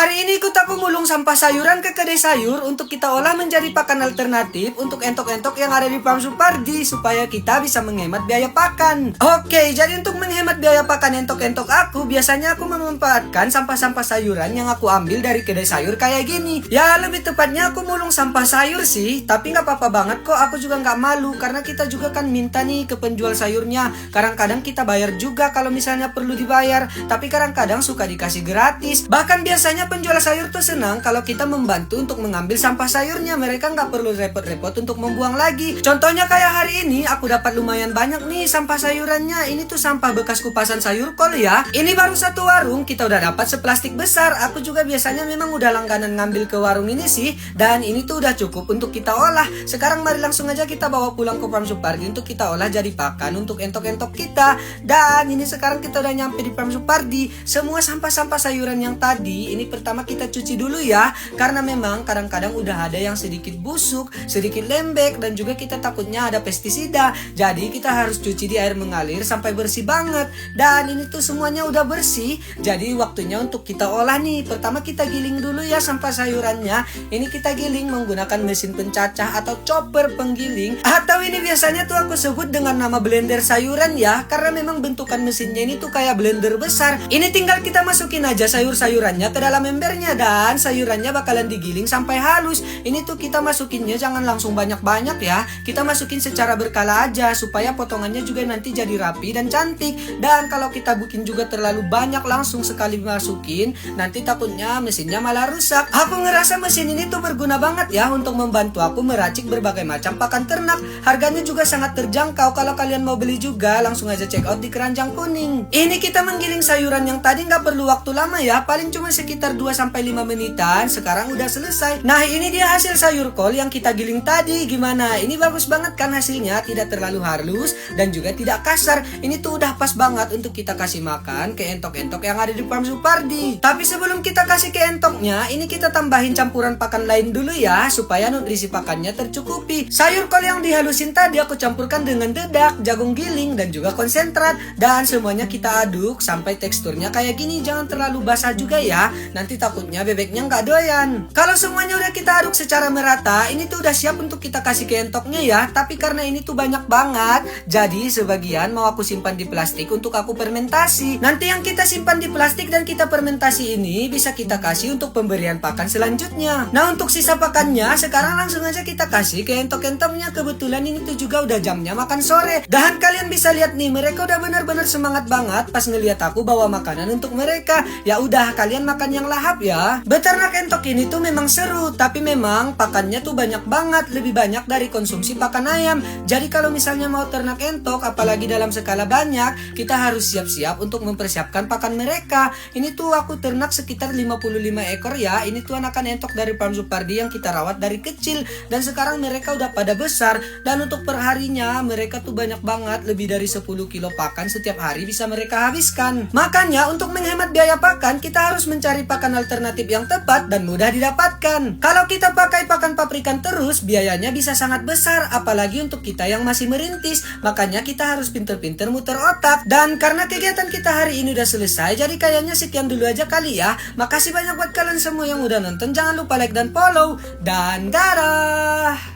Hari ini kita pemulung sampah sayuran ke kedai sayur untuk kita olah menjadi pakan alternatif untuk entok-entok yang ada di Farm Supardi supaya kita bisa menghemat biaya pakan. Oke, jadi untuk menghemat biaya pakan entok-entok aku, biasanya aku memanfaatkan sampah-sampah sayuran yang aku ambil dari kedai sayur kayak gini. Ya, lebih tepatnya aku mulung sampah sayur sih, tapi nggak apa-apa banget kok, aku juga nggak malu karena kita juga kan minta nih ke penjual sayurnya. Kadang-kadang kita bayar juga kalau misalnya perlu dibayar, tapi kadang-kadang suka dikasih gratis. Bahkan biasanya penjual sayur tuh senang kalau kita membantu untuk mengambil sampah sayurnya. Mereka nggak perlu repot-repot untuk membuang lagi. Contohnya kayak hari ini aku dapat lumayan banyak nih sampah sayurannya. Ini tuh sampah bekas kupasan sayur kol ya. Ini baru satu warung kita udah dapat seplastik besar. Aku juga biasanya memang udah langganan ngambil ke warung ini sih. Dan ini tuh udah cukup untuk kita olah. Sekarang mari langsung aja kita bawa pulang ke Farm Supardi untuk kita olah jadi pakan untuk entok-entok kita. Dan ini sekarang kita udah nyampe di Farm Supardi. Semua sampah-sampah sayuran yang tadi ini pertama kita cuci dulu ya, karena memang kadang-kadang udah ada yang sedikit busuk, sedikit lembek, dan juga kita takutnya ada pestisida. Jadi kita harus cuci di air mengalir sampai bersih banget. Dan ini tuh semuanya udah bersih. Jadi waktunya untuk kita olah nih. Pertama kita giling dulu ya sampah sayurannya. Ini kita giling menggunakan mesin pencacah atau chopper penggiling, atau ini biasanya tuh aku sebut dengan nama blender sayuran ya, karena memang bentukan mesinnya ini tuh kayak blender besar. Ini tinggal kita masukin aja sayur-sayurannya ke dalam embernya dan sayurannya bakalan digiling sampai halus. Ini tuh kita masukinnya jangan langsung banyak-banyak ya. Kita masukin secara berkala aja supaya potongannya juga nanti jadi rapi dan cantik. Dan kalau kita bikin juga terlalu banyak langsung sekali masukin, nanti takutnya mesinnya malah rusak. Aku ngerasa mesin ini tuh berguna banget ya untuk membantu aku meracik berbagai macam pakan ternak. Harganya juga sangat terjangkau. Kalau kalian mau beli juga langsung aja check out di Keranjang Kuning. Ini kita menggiling sayuran yang tadi nggak perlu waktu lama ya, paling cuma sekitar 2-5 menitan. Sekarang udah selesai. Nah, ini dia hasil sayur kol yang kita giling tadi. Gimana? Ini bagus banget kan hasilnya, tidak terlalu halus dan juga tidak kasar. Ini tuh udah pas banget untuk kita kasih makan ke entok-entok yang ada di Farm Supardi. Tapi sebelum kita kasih ke entoknya, ini kita tambahin campuran pakan lain dulu ya, supaya nutrisi pakannya tercukupi. Sayur kol yang dihalusin tadi aku campurkan dengan dedak, jagung giling, dan juga konsentrat. Dan semuanya kita aduk sampai teksturnya kayak gini. Jangan terlalu basah juga ya, nanti takutnya bebeknya nggak doyan. Kalau semuanya udah kita aduk secara merata, ini tuh udah siap untuk kita kasih ke entoknya ya. Tapi karena ini tuh banyak banget, jadi sebagian mau aku simpan di plastik untuk aku fermentasi. Nanti yang kita simpan di plastik dan kita fermentasi ini bisa kita kasih untuk pemberian pakan selanjutnya. Nah, untuk sisa pakannya sekarang langsung aja kita kasih ke entok-entoknya. Kebetulan ini tuh juga udah jamnya makan sore. Dan kalian bisa lihat nih, mereka udah benar-benar semangat banget pas ngelihat aku bawa makanan untuk mereka. Ya udah, kalian makan yang lahap ya. Beternak entok ini tuh memang seru, tapi memang pakannya tuh banyak banget, lebih banyak dari konsumsi pakan ayam. Jadi kalau misalnya mau ternak entok, apalagi dalam skala banyak, kita harus siap-siap untuk mempersiapkan pakan mereka. Ini tuh aku ternak sekitar 55 ekor ya. Ini tuh anakan entok dari Farm Supardi yang kita rawat dari kecil, dan sekarang mereka udah pada besar. Dan untuk perharinya mereka tuh banyak banget, lebih dari 10 kilo pakan setiap hari bisa mereka habiskan. Makanya untuk menghemat biaya pakan, kita harus mencari pakan alternatif yang tepat dan mudah didapatkan. Kalau kita pakai pakan pabrikan terus, biayanya bisa sangat besar, apalagi untuk kita yang masih merintis. Makanya kita harus pinter-pinter muter otak. Dan karena kegiatan kita hari ini udah selesai, jadi kayaknya sekian dulu aja kali ya. Makasih banyak buat kalian semua yang udah nonton. Jangan lupa like dan follow. Dan dadah!